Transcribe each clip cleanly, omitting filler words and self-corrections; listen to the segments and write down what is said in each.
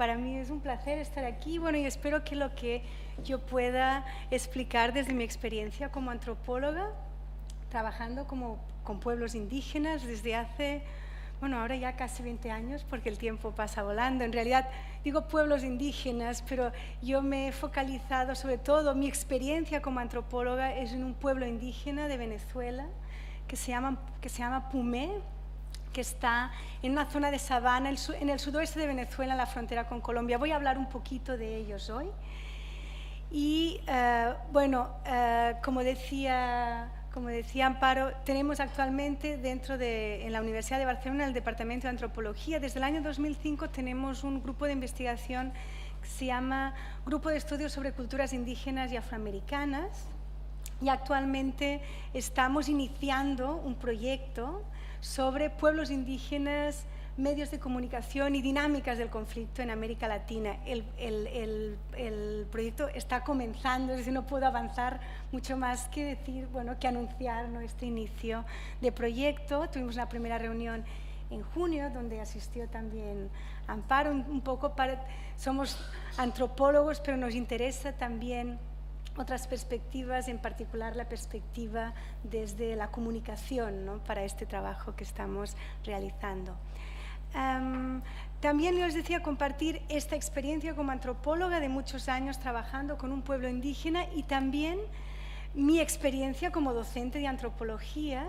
para mí es un placer estar aquí. Bueno, y espero que lo que yo pueda explicar desde mi experiencia como antropóloga, trabajando con pueblos indígenas desde hace, bueno, ahora ya casi 20 años, porque el tiempo pasa volando. En realidad digo pueblos indígenas, pero yo me he focalizado, sobre todo mi experiencia como antropóloga es en un pueblo indígena de Venezuela que se llama Pumé, que está en una zona de sabana en el sudoeste de Venezuela, en la frontera con Colombia. Voy a hablar un poquito de ellos hoy. Y como decía Amparo, tenemos actualmente en la Universidad de Barcelona, el Departamento de Antropología. Desde el año 2005 tenemos un grupo de investigación que se llama Grupo de Estudios sobre Culturas Indígenas y Afroamericanas, y actualmente estamos iniciando un proyecto sobre pueblos indígenas, medios de comunicación y dinámicas del conflicto en América Latina. El proyecto está comenzando, es decir, no puedo avanzar mucho más que decir, que anunciar nuestro inicio de proyecto. Tuvimos una primera reunión en junio, donde asistió también Amparo, somos antropólogos, pero nos interesa también otras perspectivas, en particular la perspectiva desde la comunicación, ¿no?, para este trabajo que estamos realizando. También les decía compartir esta experiencia como antropóloga de muchos años trabajando con un pueblo indígena y también mi experiencia como docente de antropología,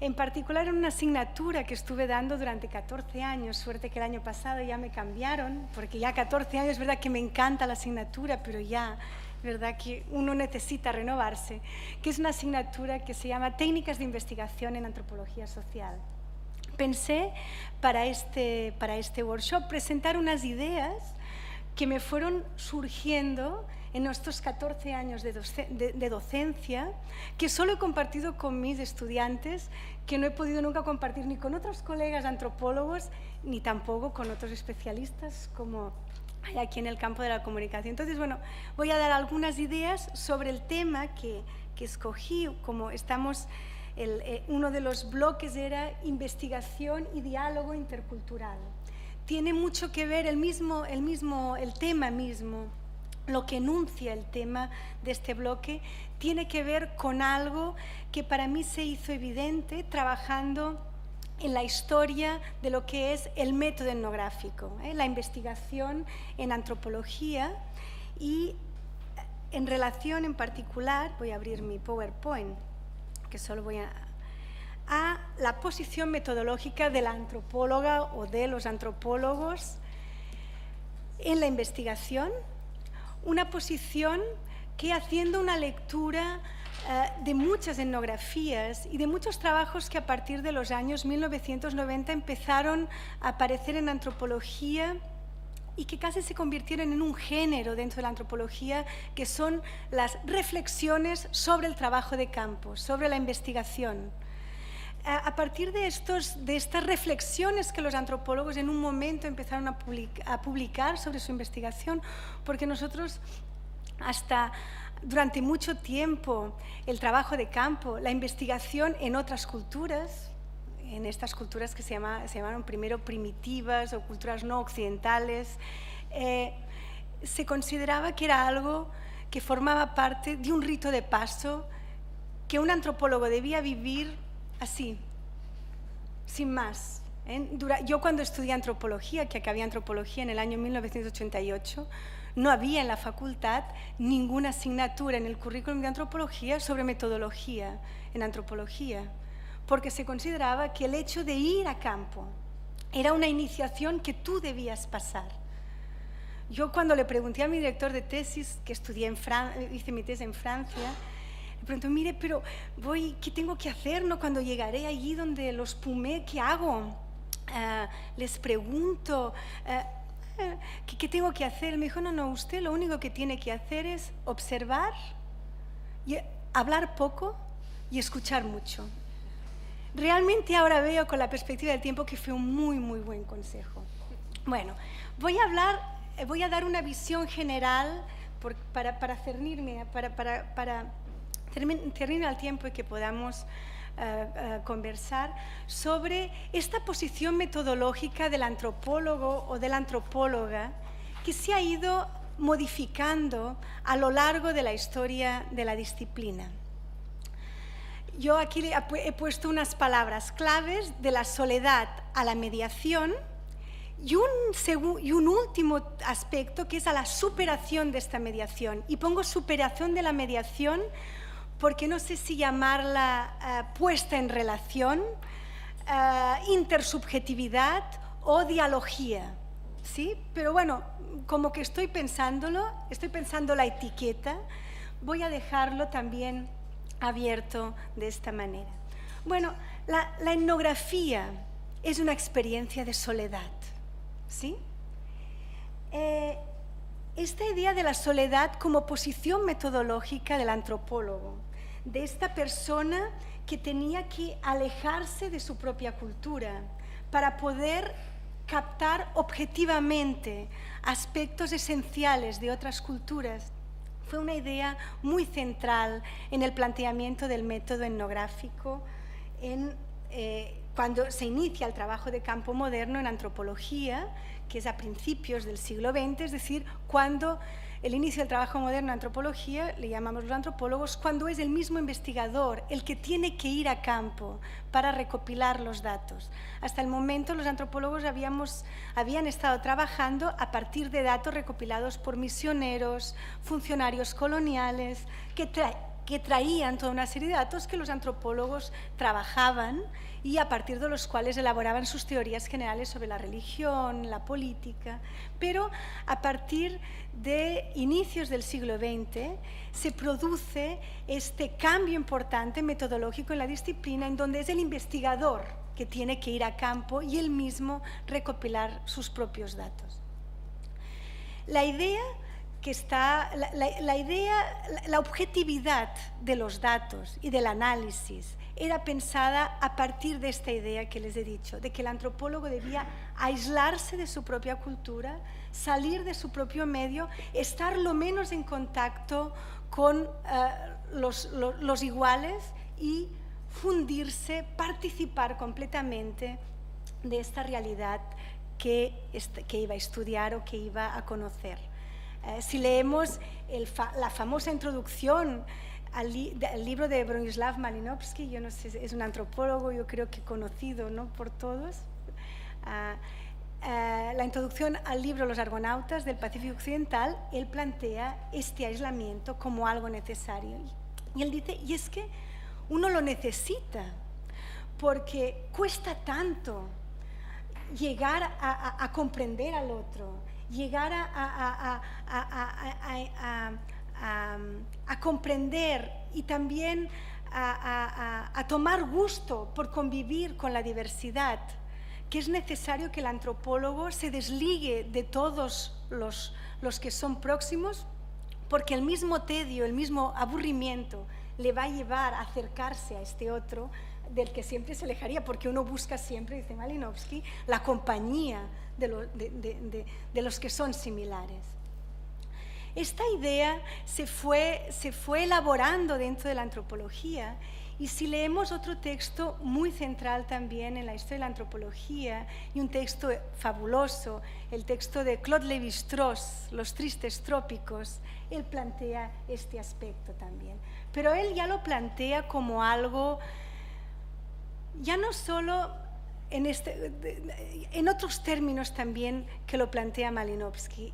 en particular en una asignatura que estuve dando durante 14 años, suerte que el año pasado ya me cambiaron, porque ya 14 años es verdad que me encanta la asignatura, pero ya verdad que uno necesita renovarse, que es una asignatura que se llama Técnicas de Investigación en Antropología Social. Pensé para este workshop presentar unas ideas que me fueron surgiendo en estos 14 años de docencia, que solo he compartido con mis estudiantes, que no he podido nunca compartir ni con otros colegas antropólogos, ni tampoco con otros especialistas como hay aquí en el campo de la comunicación. Entonces, voy a dar algunas ideas sobre el tema que escogí, como estamos... uno de los bloques era investigación y diálogo intercultural. Tiene mucho que ver el tema mismo, lo que enuncia el tema de este bloque, tiene que ver con algo que para mí se hizo evidente trabajando en la historia de lo que es el método etnográfico, la investigación en antropología, y en relación en particular, voy a abrir mi PowerPoint, que solo voy a la posición metodológica de la antropóloga o de los antropólogos en la investigación, una posición que, haciendo una lectura de muchas etnografías y de muchos trabajos que a partir de los años 1990 empezaron a aparecer en antropología y que casi se convirtieron en un género dentro de la antropología, que son las reflexiones sobre el trabajo de campo, sobre la investigación. A partir de estas reflexiones que los antropólogos en un momento empezaron a publicar sobre su investigación, porque nosotros hasta durante mucho tiempo el trabajo de campo, la investigación en otras culturas, en estas culturas que se llamaron primero primitivas o culturas no occidentales, se consideraba que era algo que formaba parte de un rito de paso que un antropólogo debía vivir así, sin más. Yo cuando estudié antropología, que acabé antropología en el año 1988, no había en la facultad ninguna asignatura en el currículum de antropología sobre metodología en antropología, porque se consideraba que el hecho de ir a campo era una iniciación que tú debías pasar. Yo cuando le pregunté a mi director de tesis, que hice mi tesis en Francia, le pregunté, mire, pero ¿qué tengo que hacer, no? Cuando llegaré allí donde los Pumé, ¿qué hago? Les pregunto, ¿qué tengo que hacer? Él me dijo, no, usted lo único que tiene que hacer es observar, y hablar poco y escuchar mucho. Realmente ahora veo con la perspectiva del tiempo que fue un muy, muy buen consejo. Bueno, voy a dar una visión general para cernirme, para cernir al tiempo y que podamos conversar sobre esta posición metodológica del antropólogo o de la antropóloga que se ha ido modificando a lo largo de la historia de la disciplina. Yo aquí he puesto unas palabras claves: de la soledad a la mediación, y un último aspecto que es a la superación de esta mediación. Y pongo superación de la mediación porque no sé si llamarla puesta en relación, intersubjetividad o dialogía, ¿sí? Pero bueno, como que estoy pensando la etiqueta, voy a dejarlo también abierto de esta manera. Bueno, la etnografía es una experiencia de soledad, ¿sí? Esta idea de la soledad como posición metodológica del antropólogo, de esta persona que tenía que alejarse de su propia cultura para poder captar objetivamente aspectos esenciales de otras culturas, fue una idea muy central en el planteamiento del método etnográfico cuando se inicia el trabajo de campo moderno en antropología, que es a principios del siglo XX, es decir, cuando el inicio del trabajo moderno en antropología, le llamamos los antropólogos, cuando es el mismo investigador el que tiene que ir a campo para recopilar los datos. Hasta el momento los antropólogos habían estado trabajando a partir de datos recopilados por misioneros, funcionarios coloniales, que traían toda una serie de datos que los antropólogos trabajaban y a partir de los cuales elaboraban sus teorías generales sobre la religión, la política. Pero a partir de inicios del siglo XX se produce este cambio importante metodológico en la disciplina, en donde es el investigador que tiene que ir a campo y él mismo recopilar sus propios datos. La idea que está, la objetividad de los datos y del análisis era pensada a partir de esta idea que les he dicho, de que el antropólogo debía aislarse de su propia cultura, salir de su propio medio, estar lo menos en contacto con los iguales y fundirse, participar completamente de esta realidad que iba a estudiar o que iba a conocer. Si leemos la famosa introducción al libro de Bronislaw Malinowski, yo no sé, es un antropólogo, yo creo que conocido, ¿no?, por todos, la introducción al libro Los Argonautas del Pacífico Occidental, él plantea este aislamiento como algo necesario. Y él dice, y es que uno lo necesita, porque cuesta tanto llegar a comprender al otro, llegar a comprender y también a tomar gusto por convivir con la diversidad, que es necesario que el antropólogo se desligue de todos los que son próximos, porque el mismo tedio, el mismo aburrimiento le va a llevar a acercarse a este otro del que siempre se alejaría, porque uno busca siempre, dice Malinowski, la compañía de los que son similares. Esta idea se fue elaborando dentro de la antropología, y si leemos otro texto muy central también en la historia de la antropología, y un texto fabuloso, el texto de Claude Lévi-Strauss, Los tristes trópicos, él plantea este aspecto también. Pero él ya lo plantea como algo, ya no solo en otros términos también que lo plantea Malinowski,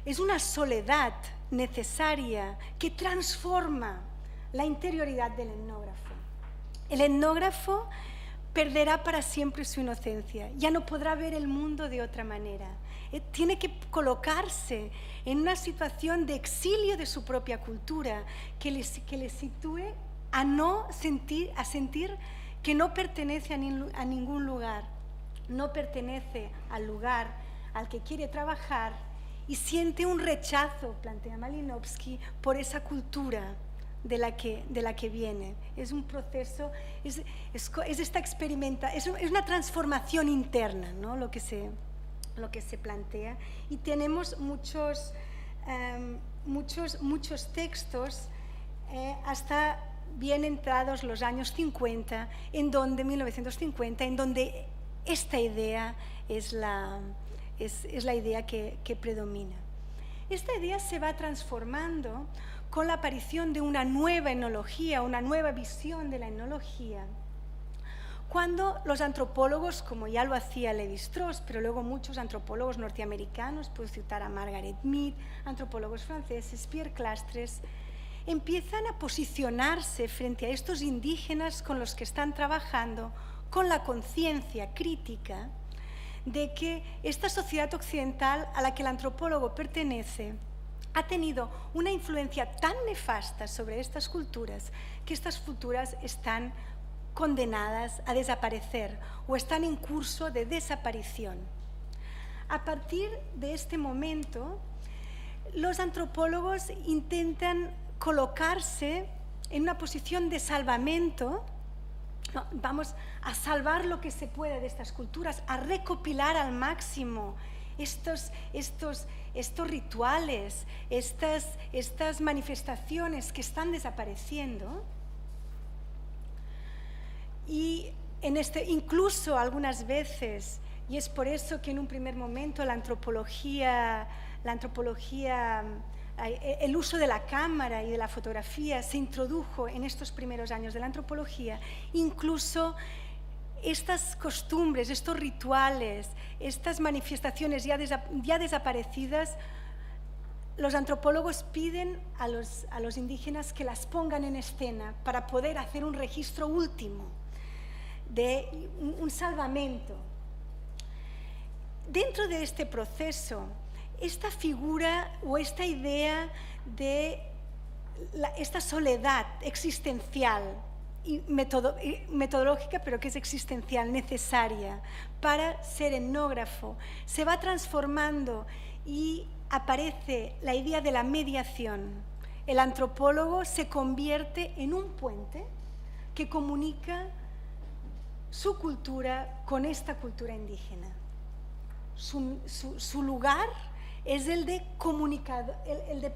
es una soledad necesaria que transforma la interioridad del etnógrafo. El etnógrafo perderá para siempre su inocencia, ya no podrá ver el mundo de otra manera. Tiene que colocarse en una situación de exilio de su propia cultura, que le sitúe a sentir que no pertenece a ningún lugar, no pertenece al lugar al que quiere trabajar, y siente un rechazo, plantea Malinowski, por esa cultura de la que viene. Es un proceso, es una transformación interna, ¿no?, lo que se plantea. Y tenemos muchos textos hasta bien entrados los años 50, 1950, en donde esta idea es es la idea que predomina. Esta idea se va transformando con la aparición de una nueva etnología, una nueva visión de la etnología, cuando los antropólogos, como ya lo hacía Lévi-Strauss, pero luego muchos antropólogos norteamericanos, puedo citar a Margaret Mead, antropólogos franceses, Pierre Clastres, empiezan a posicionarse frente a estos indígenas con los que están trabajando con la conciencia crítica de que esta sociedad occidental a la que el antropólogo pertenece ha tenido una influencia tan nefasta sobre estas culturas que estas culturas están condenadas a desaparecer o están en curso de desaparición. A partir de este momento, los antropólogos intentan colocarse en una posición de salvamento. No, vamos a salvar lo que se pueda de estas culturas, a recopilar al máximo estos rituales, estas manifestaciones que están desapareciendo. Y incluso algunas veces, y es por eso que en un primer momento la antropología, el uso de la cámara y de la fotografía se introdujo en estos primeros años de la antropología, incluso estas costumbres, estos rituales, estas manifestaciones ya desaparecidas, los antropólogos piden a los indígenas que las pongan en escena para poder hacer un registro último, de un salvamento. Dentro de este proceso, esta figura o esta idea de esta soledad existencial y metodológica, pero que es existencial, necesaria para ser etnógrafo, se va transformando y aparece la idea de la mediación. El antropólogo se convierte en un puente que comunica su cultura con esta cultura indígena. Su lugar es el de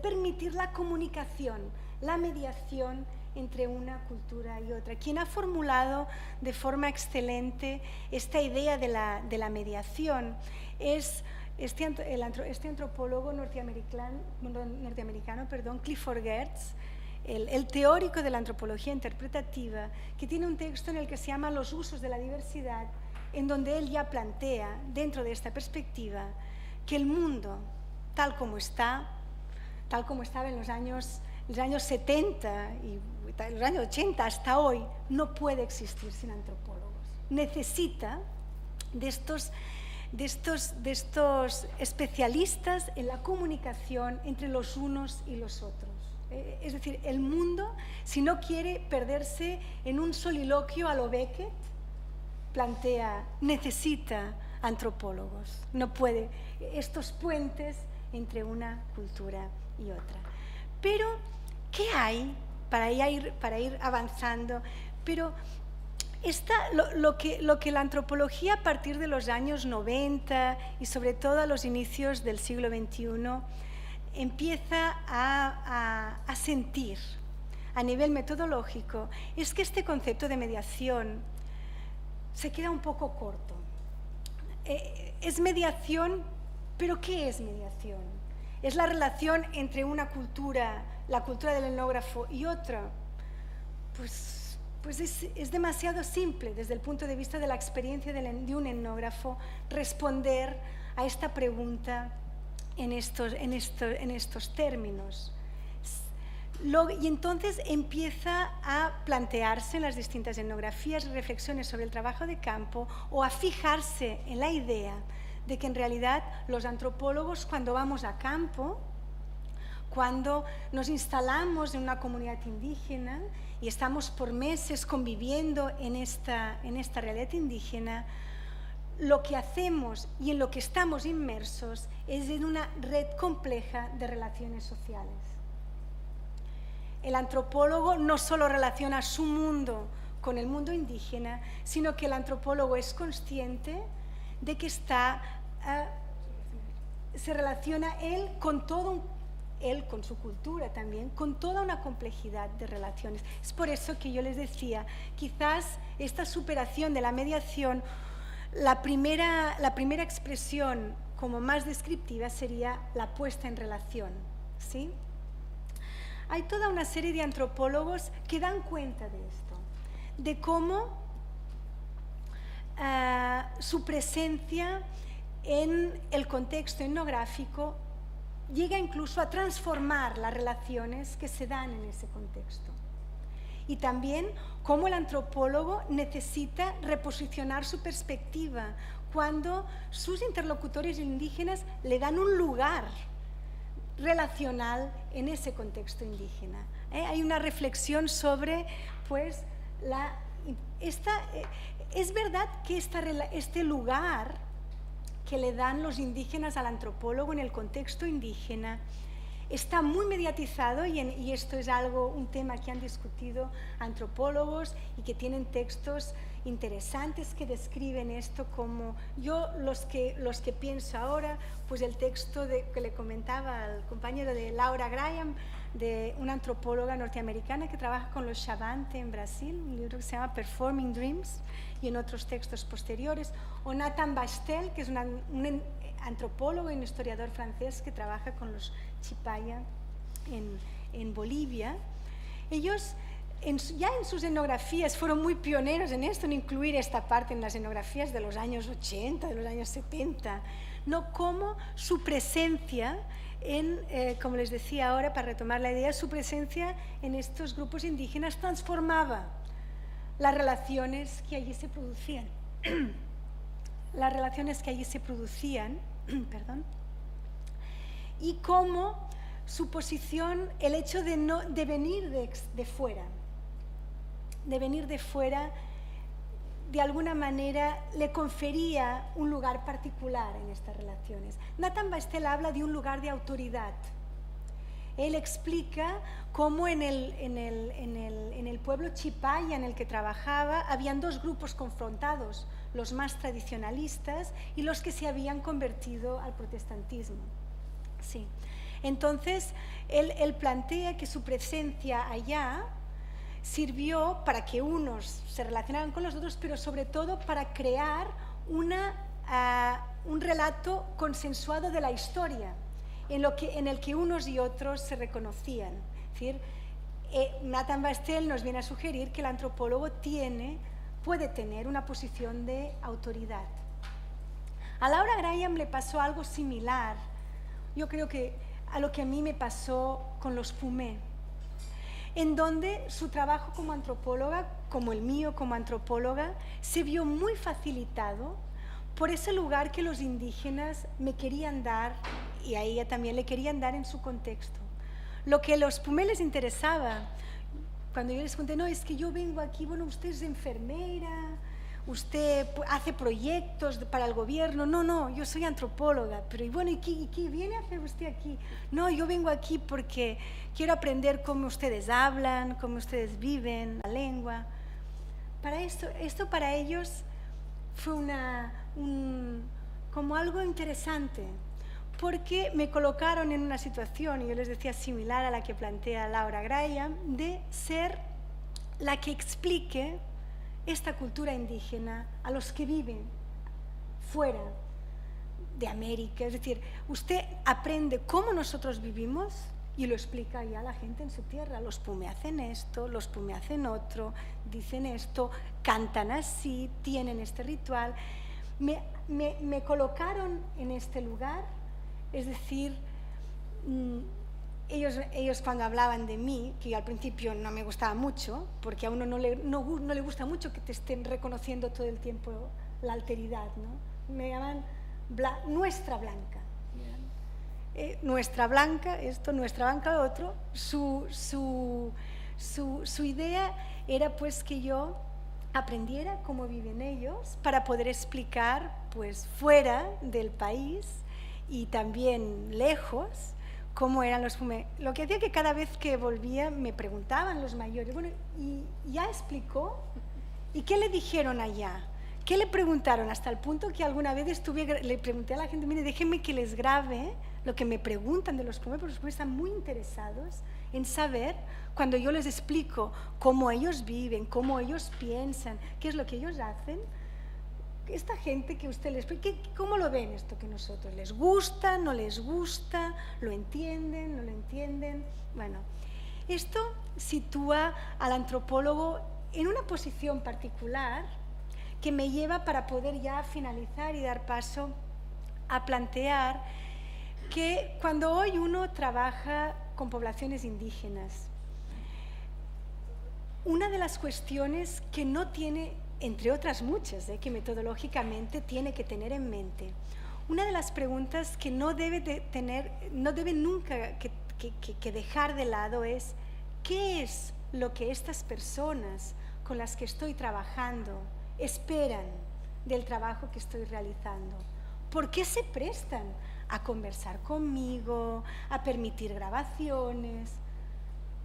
permitir la comunicación, la mediación entre una cultura y otra. Quien ha formulado de forma excelente esta idea de la mediación es este antropólogo norteamericano, Clifford Geertz, el teórico de la antropología interpretativa, que tiene un texto en el que se llama Los usos de la diversidad, en donde él ya plantea, dentro de esta perspectiva, que el mundo, tal como estaba en los años 70 y los años 80 hasta hoy, no puede existir sin antropólogos. Necesita de estos especialistas en la comunicación entre los unos y los otros. Es decir, el mundo, si no quiere perderse en un soliloquio a lo Beckett, necesita antropólogos. No puede, estos puentes entre una cultura y otra. Pero, ¿qué hay para ir avanzando? Pero lo que la antropología a partir de los años 90 y sobre todo a los inicios del siglo XXI empieza a sentir a nivel metodológico es que este concepto de mediación se queda un poco corto. Es mediación, pero ¿qué es mediación? ¿Es la relación entre una cultura, la cultura del etnógrafo y otra? Pues es demasiado simple desde el punto de vista de la experiencia de un etnógrafo responder a esta pregunta en estos términos. Y entonces empieza a plantearse en las distintas etnografías reflexiones sobre el trabajo de campo o a fijarse en la idea de que en realidad los antropólogos, cuando vamos a campo, cuando nos instalamos en una comunidad indígena y estamos por meses conviviendo en esta realidad indígena, lo que hacemos y en lo que estamos inmersos es en una red compleja de relaciones sociales. El antropólogo no solo relaciona su mundo con el mundo indígena, sino que el antropólogo es consciente de que se relaciona él con su cultura también, con toda una complejidad de relaciones. Es por eso que yo les decía, quizás esta superación de la mediación, la primera expresión como más descriptiva sería la puesta en relación, ¿sí? Hay toda una serie de antropólogos que dan cuenta de esto, de cómo su presencia en el contexto etnográfico llega incluso a transformar las relaciones que se dan en ese contexto. Y también cómo el antropólogo necesita reposicionar su perspectiva cuando sus interlocutores indígenas le dan un lugar relacional en ese contexto indígena. Hay una reflexión sobre, pues, es verdad que este lugar que le dan los indígenas al antropólogo en el contexto indígena está muy mediatizado y esto es un tema que han discutido antropólogos y que tienen textos interesantes que describen esto como los que pienso ahora, pues el texto que le comentaba al compañero de Laura Graham, de una antropóloga norteamericana que trabaja con los Xavante en Brasil, un libro que se llama Performing Dreams, y en otros textos posteriores, o Nathan Bastel, que es un antropólogo y un historiador francés que trabaja con los Chipaya en Bolivia. Ellos ya en sus etnografías fueron muy pioneros en esto, en incluir esta parte en las etnografías de los años 80, de los años 70, ¿no? Cómo su presencia como les decía ahora, para retomar la idea, su presencia en estos grupos indígenas transformaba las relaciones que allí se producían. Las relaciones que allí se producían, perdón, y cómo su posición, el hecho de venir de fuera, de alguna manera le confería un lugar particular en estas relaciones. Nathan Bastel habla de un lugar de autoridad. Él explica cómo en el pueblo Chipaya en el que trabajaba habían dos grupos confrontados, los más tradicionalistas y los que se habían convertido al protestantismo. Sí. Entonces, él plantea que su presencia allá sirvió para que unos se relacionaran con los otros, pero sobre todo para crear un relato consensuado de la historia, en el que unos y otros se reconocían. Es decir, Nathan Bastel nos viene a sugerir que el antropólogo puede tener una posición de autoridad. A Laura Graham le pasó algo similar, yo creo que a lo que a mí me pasó con los Pumé, en donde su trabajo como antropóloga, como el mío como antropóloga, se vio muy facilitado por ese lugar que los indígenas me querían dar y a ella también le querían dar en su contexto. Lo que a los Pumé les interesaba, cuando yo les conté, no, es que yo vengo aquí, bueno, usted es enfermera, usted hace proyectos para el gobierno. No, yo soy antropóloga, pero y bueno, ¿y qué viene a hacer usted aquí? No, yo vengo aquí porque quiero aprender cómo ustedes hablan, cómo ustedes viven, la lengua. Para esto para ellos fue como algo interesante, porque me colocaron en una situación, y yo les decía similar a la que plantea Laura Graham, de ser la que explique esta cultura indígena a los que viven fuera de América. Es decir, usted aprende cómo nosotros vivimos y lo explica ya a la gente en su tierra. Los Pumé hacen esto, los Pumé hacen otro, dicen esto, cantan así, tienen este ritual. Me colocaron en este lugar, es decir, ellos cuando hablaban de mí, que yo al principio no me gustaba mucho, porque a uno no le gusta mucho que te estén reconociendo todo el tiempo la alteridad, ¿no? Me llaman nuestra blanca. Nuestra blanca, esto, nuestra blanca, lo otro. Su idea era pues que yo aprendiera cómo viven ellos para poder explicar pues fuera del país y también lejos cómo eran los Pumé. Lo que hacía que cada vez que volvía me preguntaban los mayores, bueno, ¿y ya explicó? ¿Y qué le dijeron allá? ¿Qué le preguntaron? Hasta el punto que alguna vez le pregunté a la gente, mire, déjenme que les grabe lo que me preguntan de los Pumé, porque los Pumé están muy interesados en saber, cuando yo les explico cómo ellos viven, cómo ellos piensan, qué es lo que ellos hacen, esta gente que usted les... ¿Cómo lo ven esto que nosotros? ¿Les gusta? ¿No les gusta? ¿Lo entienden? ¿No lo entienden? Bueno, esto sitúa al antropólogo en una posición particular que me lleva para poder ya finalizar y dar paso a plantear que cuando hoy uno trabaja con poblaciones indígenas, una de las cuestiones que no tiene, entre otras muchas, que metodológicamente tiene que tener en mente, una de las preguntas que no debe nunca que dejar de lado es ¿qué es lo que estas personas con las que estoy trabajando esperan del trabajo que estoy realizando? ¿Por qué se prestan a conversar conmigo, a permitir grabaciones?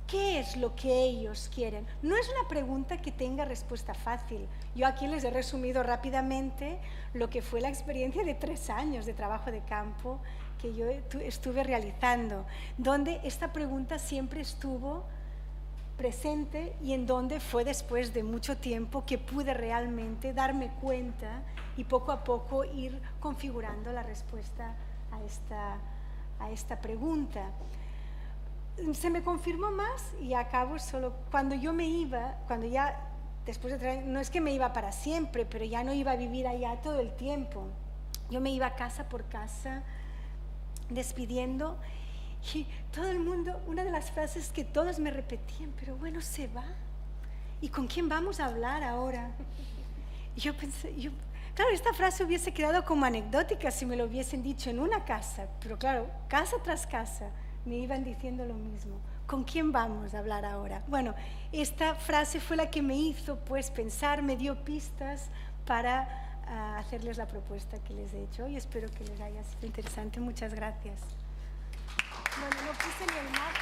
¿Qué es lo que ellos quieren? No es una pregunta que tenga respuesta fácil. Yo aquí les he resumido rápidamente lo que fue la experiencia de 3 años de trabajo de campo que yo estuve realizando, donde esta pregunta siempre estuvo presente y en donde fue después de mucho tiempo que pude realmente darme cuenta y poco a poco ir configurando la respuesta a esta pregunta. Se me confirmó más y acabo solo cuando yo me iba, cuando ya después de 3 años, no es que me iba para siempre, pero ya no iba a vivir allá todo el tiempo. Yo me iba casa por casa despidiendo y todo el mundo, una de las frases que todos me repetían, pero bueno, se va. ¿Y con quién vamos a hablar ahora? Y yo pensé, claro, esta frase hubiese quedado como anecdótica si me lo hubiesen dicho en una casa, pero claro, casa tras casa me iban diciendo lo mismo. ¿Con quién vamos a hablar ahora? Bueno, esta frase fue la que me hizo pues pensar, me dio pistas para hacerles la propuesta que les he hecho y espero que les haya sido interesante. Muchas gracias. Bueno, no puse ni el mapa.